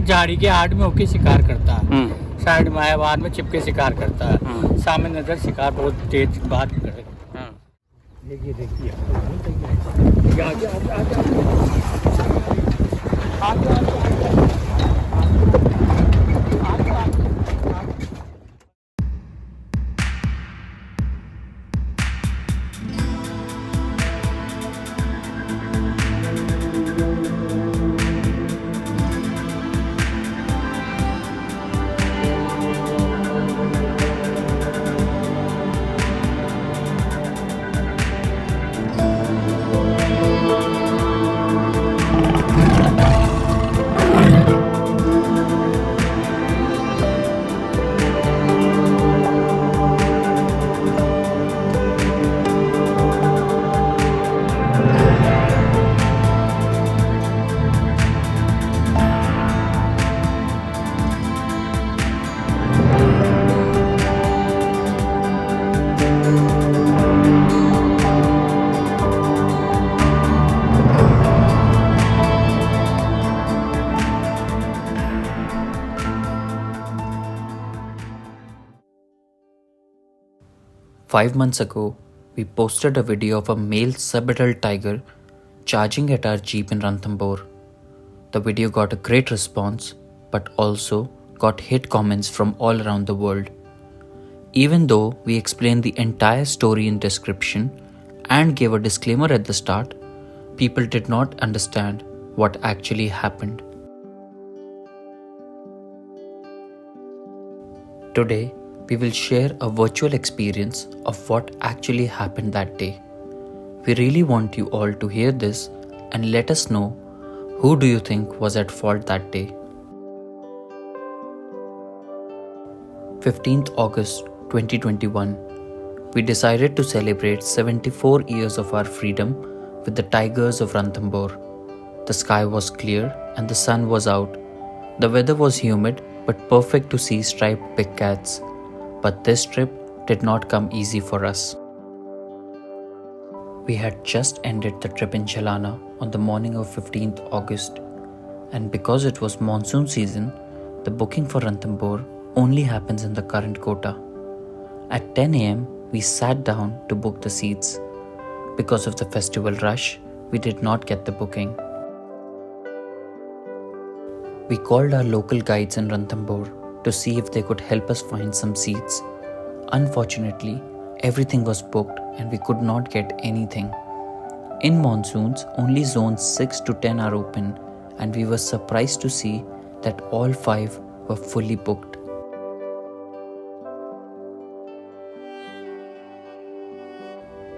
झाड़ी के आड़ में होके शिकार करता है, साइड में आवाज में चिपके शिकार करता है, सामने नजर शिकार बहुत तेज बात करे। देखिए देखिए Five months ago, we posted a video of a male saber-tailed tiger charging at our jeep in Ranthambore. The video got a great response, but also got hate comments from all around the world. Even though we explained the entire story in description and gave a disclaimer at the start, people did not understand what actually happened. Today, we will share a virtual experience of what actually happened that day. We really want you all to hear this and let us know who do you think was at fault that day. 15th August 2021. We decided to celebrate 74 years of our freedom with the tigers of Ranthambore. The sky was clear and the sun was out. The weather was humid but perfect to see striped big cats. But this trip did not come easy for us. We had just ended the trip in Jhalana on the morning of 15th August, and because it was monsoon season, the booking for Ranthambore only happens in the current quota. At 10 a.m, we sat down to book the seats. Because of the festival rush, we did not get the booking. We called our local guides in Ranthambore to see if they could help us find some seats. Unfortunately, everything was booked and we could not get anything. In monsoons, only zones 6 to 10 are open, and we were surprised to see that all 5 were fully booked.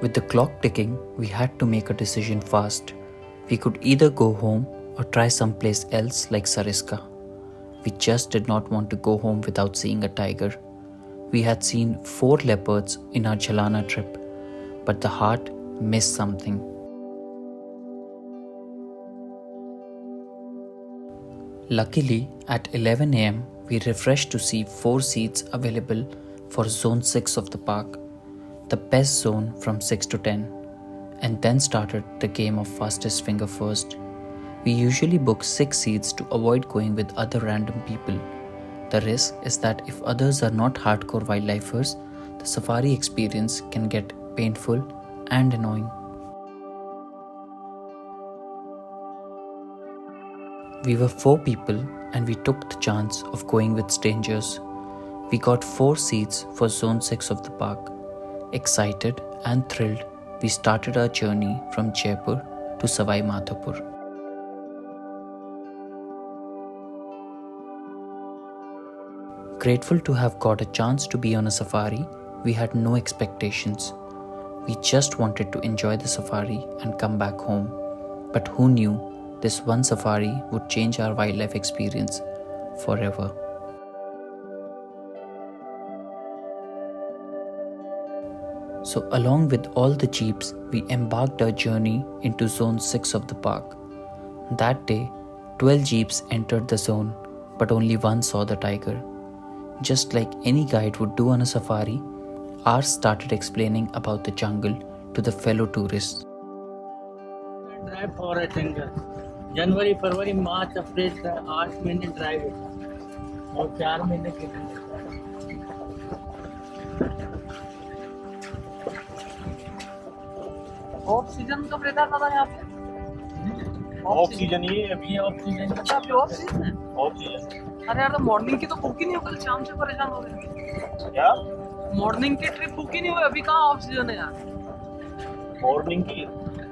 With the clock ticking, we had to make a decision fast. We could either go home or try someplace else like Sariska. We just did not want to go home without seeing a tiger. We had seen 4 leopards in our Jhalana trip, but the heart missed something. Luckily, at 11 a.m, we refreshed to see 4 seats available for Zone 6 of the park, the best zone from 6 to 10, and then started the game of fastest finger first. We usually book 6 seats to avoid going with other random people. The risk is that if others are not hardcore wildlifers, the safari experience can get painful and annoying. We were 4 people and we took the chance of going with strangers. We got 4 seats for Zone 6 of the park. Excited and thrilled, we started our journey from Jaipur to Savai Madhopur. Grateful to have got a chance to be on a safari, we had no expectations. We just wanted to enjoy the safari and come back home. But who knew this one safari would change our wildlife experience forever. So along with all the jeeps, we embarked our journey into Zone 6 of the park. That day, 12 jeeps entered the zone, but only one saw the tiger. Just like any guide would do on a safari, ours started explaining about the jungle to the fellow tourists. Drive for a finger. जनवरी फरवरी मार्च अप्रैल का 8 महीने dry रहता है और 4 महीने कीचड़ रहता है। Off season कब रहता था यहाँ पे? ऑफ सीजन ये अभी ये ऑफ सीजन अच्छा अभी ऑफ सीजन है। ऑफ सीजन अरे यार तो मॉर्निंग की तो बुक ही नहीं हो, कल शाम से परेशान हो रहे क्या हैं। मॉर्निंग की ट्रिप बुक ही नहीं हुई, अभी कहाँ ऑफ सीजन है यार। मॉर्निंग की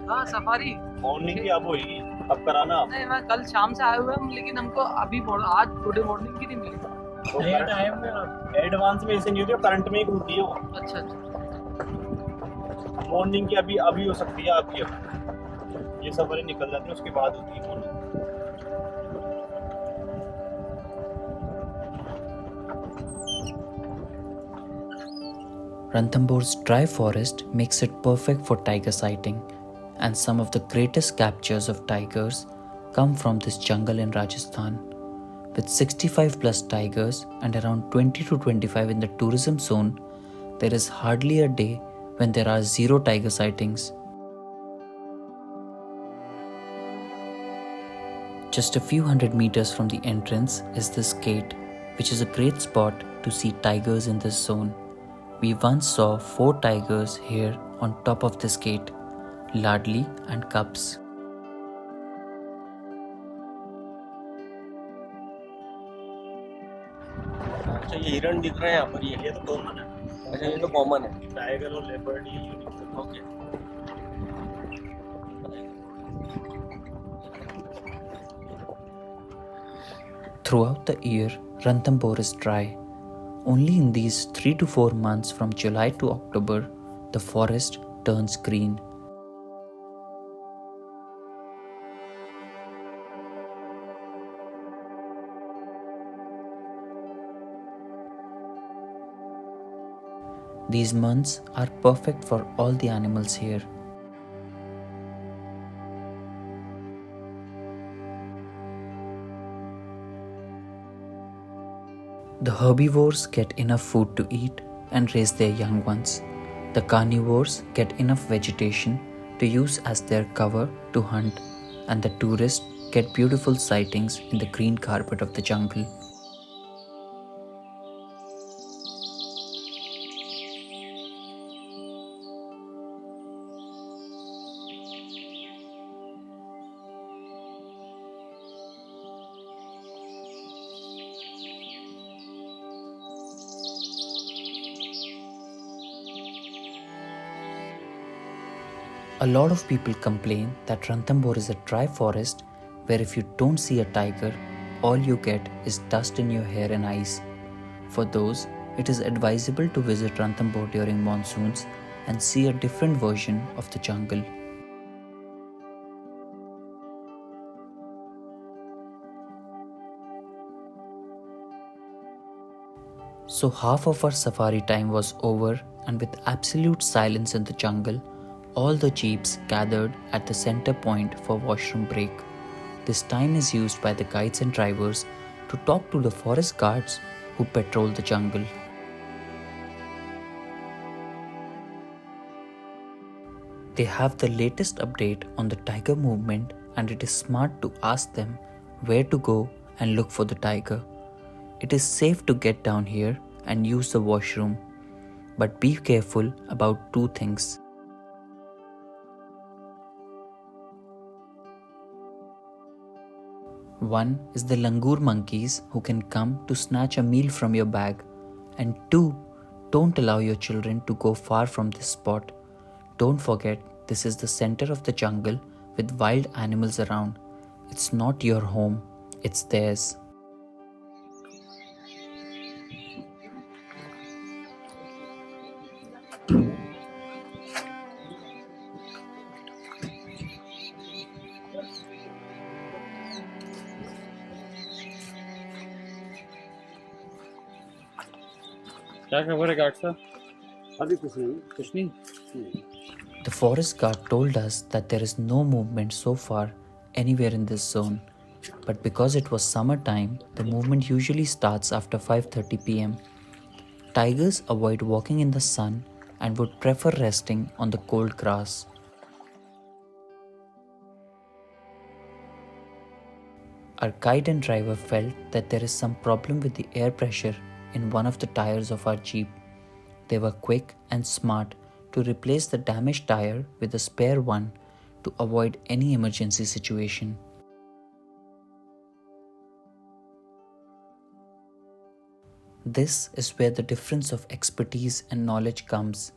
हाँ सफारी। मॉर्निंग की अब होगी, अब कराना आप। नहीं मैं कल शाम से आए हुए हैं लेकिन हमको अभी आज टुडे मॉर्निंग की नहीं मिली। लेट आए हुए आप। एडवांस में ऐसे नहीं होती, करंट में ही होती है वो। अच्छा अच्छा। मॉर्निंग की अभी अभी हो सकती है आपकी, अब ये सफारी निकल जाती है उसके बाद होती है morning. Ranthambore's dry forest makes it perfect for tiger sighting, and some of the greatest captures of tigers come from this jungle in Rajasthan. With 65 plus tigers and around 20 to 25 in the tourism zone, there is hardly a day when there are zero tiger sightings. Just a few hundred meters from the entrance is this gate, which is a great spot to see tigers in this zone. We once saw 4 tigers here on top of this gate, Ladli and cubs. अच्छा ये हिरण दिख रहे हैं यहाँ पर, ये तो कॉमन है। अच्छा ये तो कॉमन है, टाइगर और leopard he unique. Okay Throughout the year, Ranthambore is dry. Only in these 3 to 4 months from July to October, the forest turns green. These months are perfect for all the animals here. The herbivores get enough food to eat and raise their young ones. The carnivores get enough vegetation to use as their cover to hunt, and the tourists get beautiful sightings in the green carpet of the jungle. A lot of people complain that Ranthambore is a dry forest where if you don't see a tiger, all you get is dust in your hair and eyes. For those, it is advisable to visit Ranthambore during monsoons and see a different version of the jungle. So half of our safari time was over, and with absolute silence in the jungle, all the jeeps gathered at the center point for washroom break. This time is used by the guides and drivers to talk to the forest guards who patrol the jungle. They have the latest update on the tiger movement, and it is smart to ask them where to go and look for the tiger. It is safe to get down here and use the washroom, but be careful about 2 things. One is the langur monkeys who can come to snatch a meal from your bag, and 2, don't allow your children to go far from this spot. Don't forget, this is the center of the jungle with wild animals around. It's not your home, it's theirs. क्या खबर है guard साहब? अभी कुछ नहीं। The forest guard told us that there is no movement so far anywhere in this zone. But because it was summertime, the movement usually starts after 5:30 pm. Tigers avoid walking in the sun and would prefer resting on the cold grass. our guide and driver felt that there is some problem with the air pressure in one of the tires of our Jeep. They were quick and smart to replace the damaged tire with a spare one to avoid any emergency situation. This is where the difference of expertise and knowledge comes.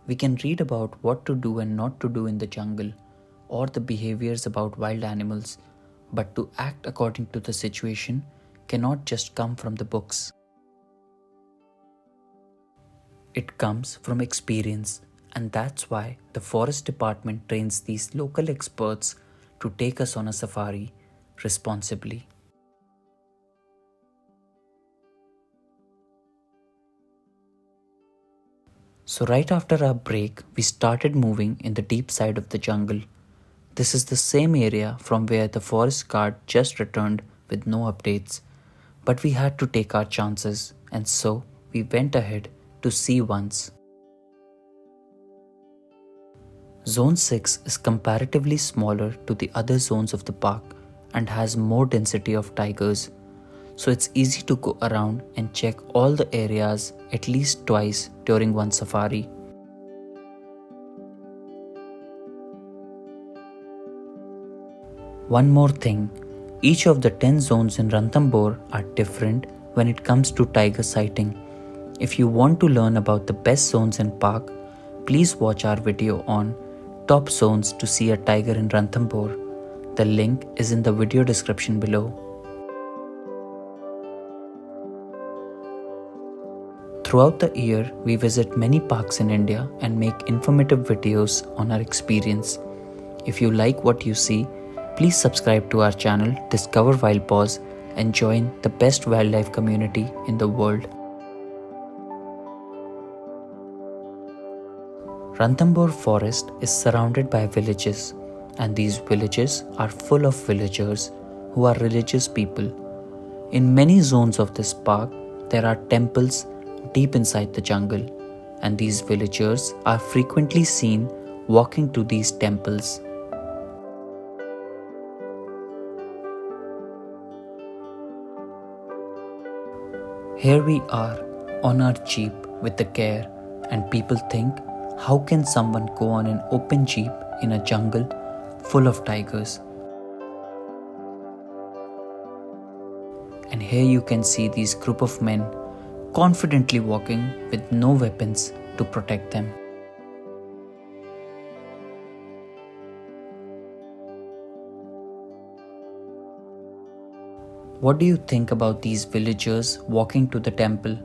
We can read about what to do and not to do in the jungle, or the behaviors about wild animals, but to act according to the situation cannot just come from the books. It comes from experience, and that's why the Forest Department trains these local experts to take us on a safari responsibly. So right after our break, we started moving in the deep side of the jungle. This is the same area from where the forest guard just returned with no updates. But we had to take our chances, and so we went ahead to see once. Zone 6 is comparatively smaller to the other zones of the park and has more density of tigers. So it's easy to go around and check all the areas at least twice during one safari. One more thing, each of the 10 zones in Ranthambore are different when it comes to tiger sighting. If you want to learn about the best zones in park, please watch our video on top zones to see a tiger in Ranthambore. The link is in the video description below. Throughout the year, we visit many parks in India and make informative videos on our experience. If you like what you see, please subscribe to our channel Discover Wild Paws and join the best wildlife community in the world. Ranthambore forest is surrounded by villages, and these villages are full of villagers who are religious people. In many zones of this park, there are temples deep inside the jungle, and these villagers are frequently seen walking to these temples. Here we are on our jeep with the care, and people think, how can someone go on an open jeep in a jungle full of tigers? And here you can see these group of men confidently walking with no weapons to protect them. What do you think about these villagers walking to the temple?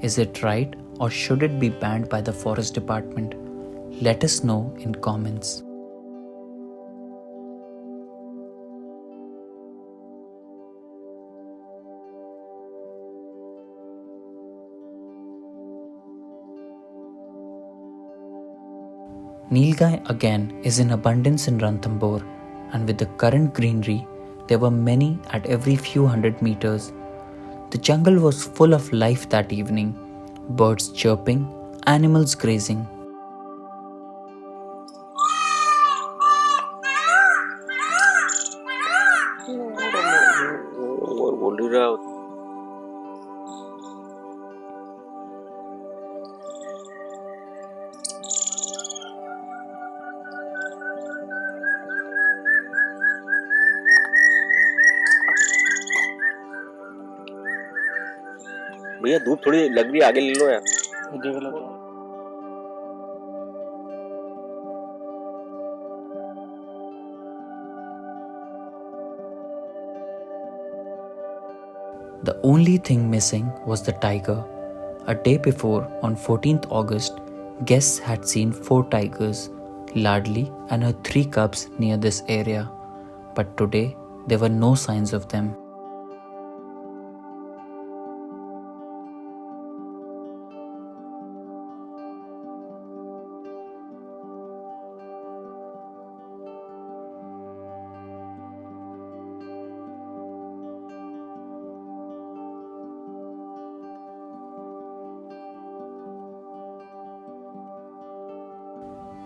Is it right, or should it be banned by the forest department? Let us know in comments. Nilgai again is in abundance in Ranthambore, and with the current greenery, there were many at every few hundred meters. The jungle was full of life that evening, birds chirping, animals grazing. भैया धूप थोड़ी लग रही है, आगे ले लो यार। देख लो। The only thing missing was the tiger. A day before, on 14th August, guests had seen 4 tigers, Ladli and her 3 cubs near this area. But today, there were no signs of them.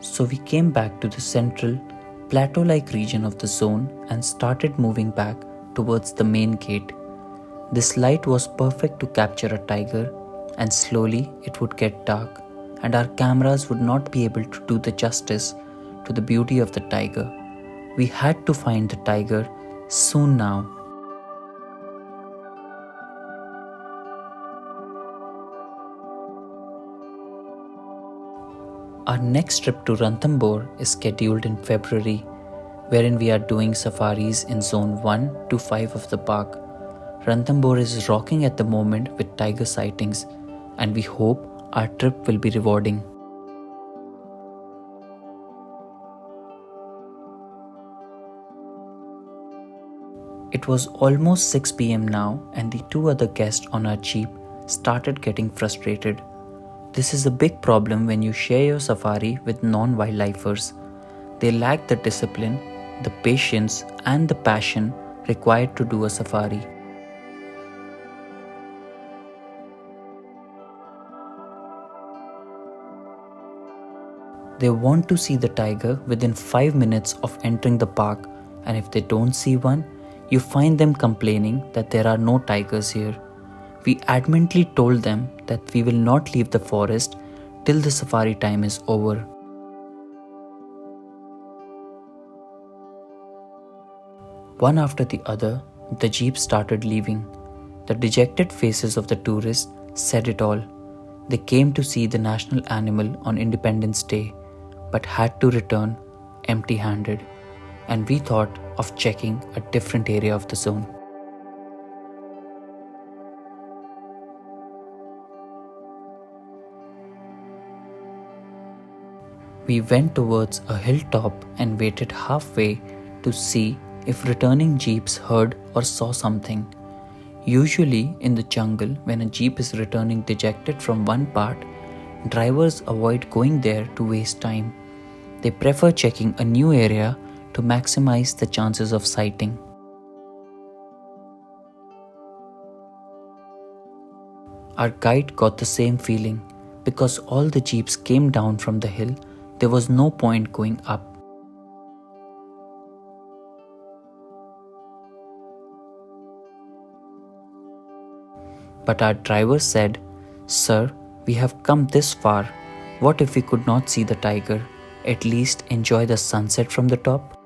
So we came back to the central, plateau-like region of the zone and started moving back towards the main gate. This light was perfect to capture a tiger, and slowly it would get dark, and our cameras would not be able to do the justice to the beauty of the tiger. We had to find the tiger soon now. Our next trip to Ranthambore is scheduled in February, wherein we are doing safaris in Zone 1 to 5 of the park. Ranthambore is rocking at the moment with tiger sightings, and we hope our trip will be rewarding. It was almost 6 pm now, and the two other guests on our jeep started getting frustrated. This is a big problem when you share your safari with non-wildlifers. They lack the discipline, the patience, and the passion required to do a safari. They want to see the tiger within 5 minutes of entering the park, and if they don't see one, you find them complaining that there are no tigers here. We adamantly told them that we will not leave the forest till the safari time is over. One after the other, the jeep started leaving. The dejected faces of the tourists said it all. They came to see the national animal on Independence Day, but had to return empty-handed, and we thought of checking a different area of the zone. We went towards a hilltop and waited halfway to see if returning jeeps heard or saw something. Usually in the jungle, when a jeep is returning dejected from one part, drivers avoid going there to waste time. They prefer checking a new area to maximize the chances of sighting. Our guide got the same feeling. Because all the jeeps came down from the hill, there was no point going up. But our driver said, "Sir, we have come this far. What if we could not see the tiger? At least enjoy the sunset from the top?"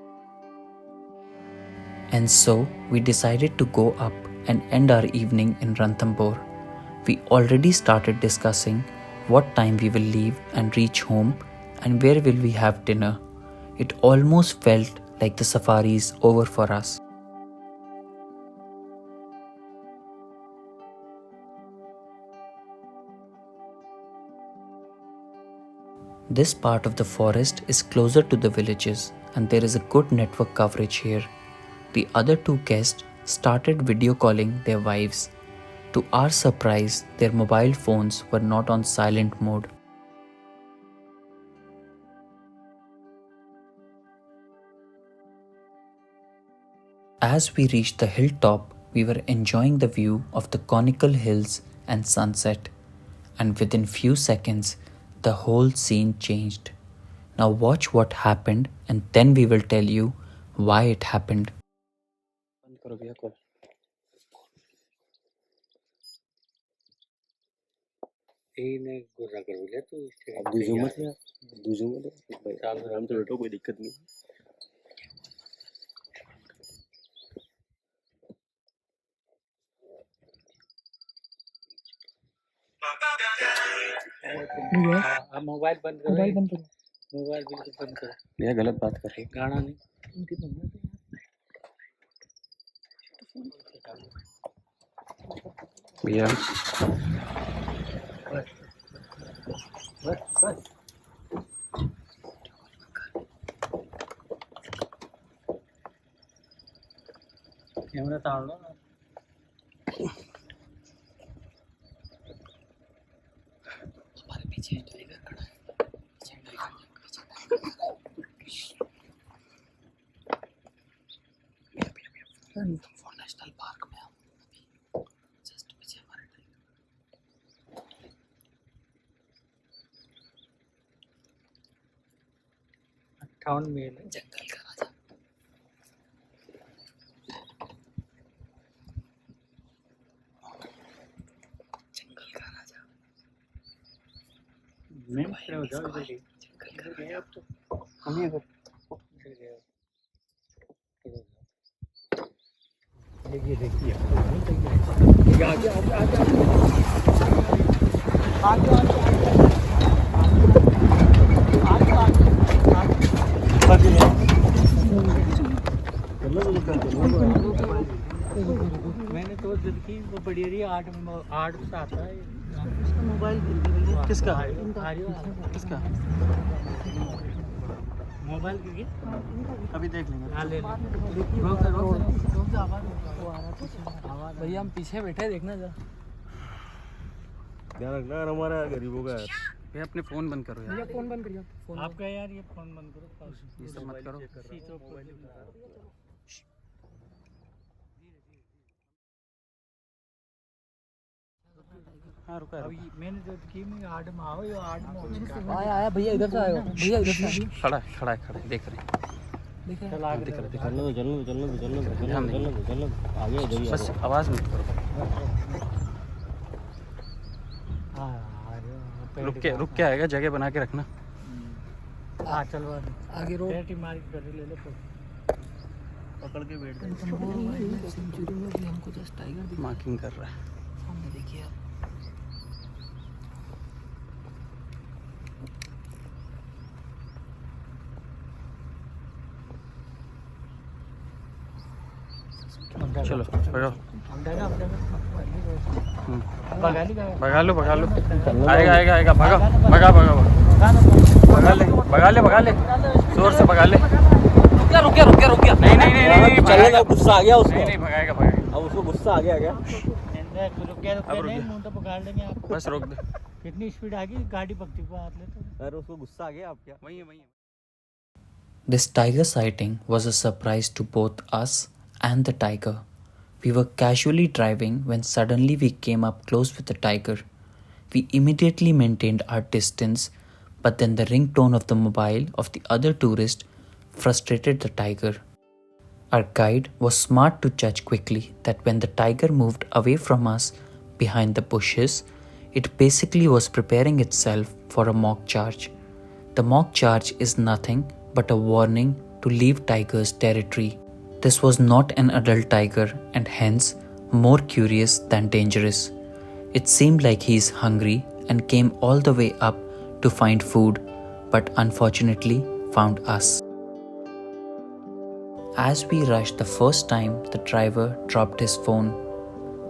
And so we decided to go up and end our evening in Ranthambore. We already started discussing what time we will leave and reach home and where will we have dinner. It almost felt like the safari is over for us. This part of the forest is closer to the villages and there is a good network coverage here. The other two guests started video calling their wives. To our surprise, their mobile phones were not on silent mode. As we reached the hilltop, we were enjoying the view of the conical hills and sunset, and within few seconds, the whole scene changed. Now watch what happened and then we will tell you why it happened. बंद करो भैया call अब दूसरों मत यार दूसरों मत भाई आराम से बैठो कोई दिक्कत नहीं मोबाइल बंद करो मोबाइल बिल्कुल बंद करो भैया गलत बात कर रहे हैं गाना नहीं भैया कैमरा ताड़ लो ना हमारे पीछे टाइगर खड़ा है नेशनल पार्क में हम अभी जस्ट पीछे हमारे टाउन में जंगल का राजा मैम खड़े हो जाओ इधर गए अब तो हम ही इधर गए देखिए देखिए आगे आगे आगे आगे आगे मैंने तो देखी वो बड़ी रही 8 से आता है मोबाइल किसका किसका मोबाइल की अभी देख लेंगे हाँ ले भैया हम पीछे बैठे देखना जा ध्यान रखना यार हमारा गरीबों का यार भैया अपने फ़ोन बंद करो यार। फ़ोन बंद करिए फ़ोन आपका यार ये फोन बंद करो ये सब मत करो। हाँ रुका अभी मैंने जो की मैं 8 में आओ ये 8 में आया आया भैया इधर से आएगा भैया इधर से खड़ा है देख रहे हैं। चला आगे दिख रहा चलने दो आगे जाइए बस आवाज़ मत करो। रुक के आएगा, जगह बना के रखना। हाँ चलो आगे रोड मार कर ले ले पकड़ के बैठ सेंचुरी में भी हमको जस्ट टाइगर मार्किंग कर रहा है। सामने देखिए आप चलो भगाओ भगा लो आएगा भगा ले जोर से भगा ले। रुक गया नहीं चलने का गुस्सा आ गया उसको नहीं भगाएगा अब उसको गुस्सा आ गया क्या रुक गया नहीं मुंह तो पकड़ लेंगे आपको बस रोक दे। कितनी स्पीड आ गई गाड़ी पकड़ी को हाथ ले तो अरे उसको गुस्सा आ गया आप क्या वही है This tiger sighting was a surprise to both us and the tiger. We were casually driving when suddenly we came up close with the tiger. We immediately maintained our distance, but then the ringtone of the mobile of the other tourist frustrated the tiger. Our guide was smart to judge quickly that when the tiger moved away from us behind the bushes, it basically was preparing itself for a mock charge. The mock charge is nothing but a warning to leave tiger's territory. This was not an adult tiger and hence more curious than dangerous. It seemed like he is hungry and came all the way up to find food, but unfortunately found us. As we rushed the first time, the driver dropped his phone.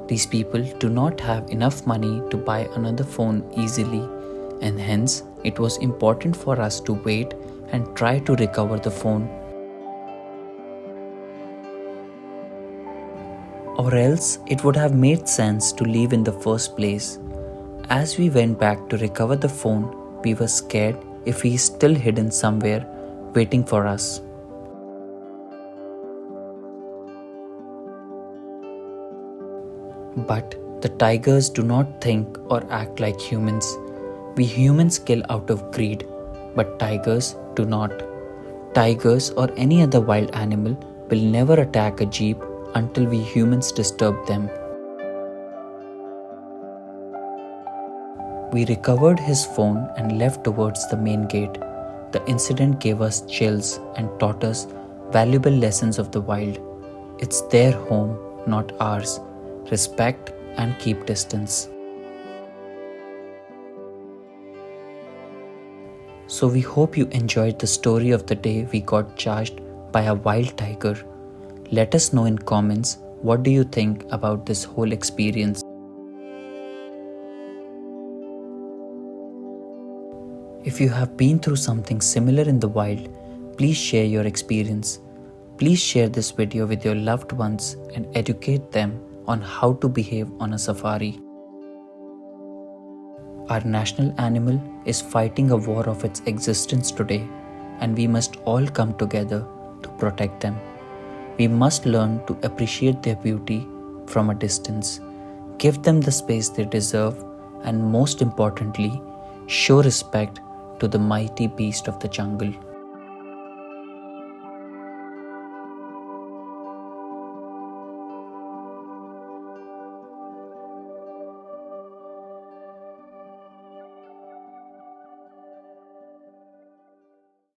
These people do not have enough money to buy another phone easily, and hence it was important for us to wait and try to recover the phone. Or else it would have made sense to leave in the first place. As we went back to recover the phone, we were scared if he is still hidden somewhere waiting for us. But the tigers do not think or act like humans. We humans kill out of greed, but tigers do not. Tigers or any other wild animal will never attack a jeep until we humans disturb them. We recovered his phone and left towards the main gate. The incident gave us chills and taught us valuable lessons of the wild. It's their home, not ours. Respect and keep distance. So we hope you enjoyed the story of the day we got charged by a wild tiger. Let us know in comments what do you think about this whole experience. If you have been through something similar in the wild, please share your experience. Please share this video with your loved ones and educate them on how to behave on a safari. Our national animal is fighting a war of its existence today, and we must all come together to protect them. We must learn to appreciate their beauty from a distance, give them the space they deserve, and most importantly, show respect to the mighty beast of the jungle.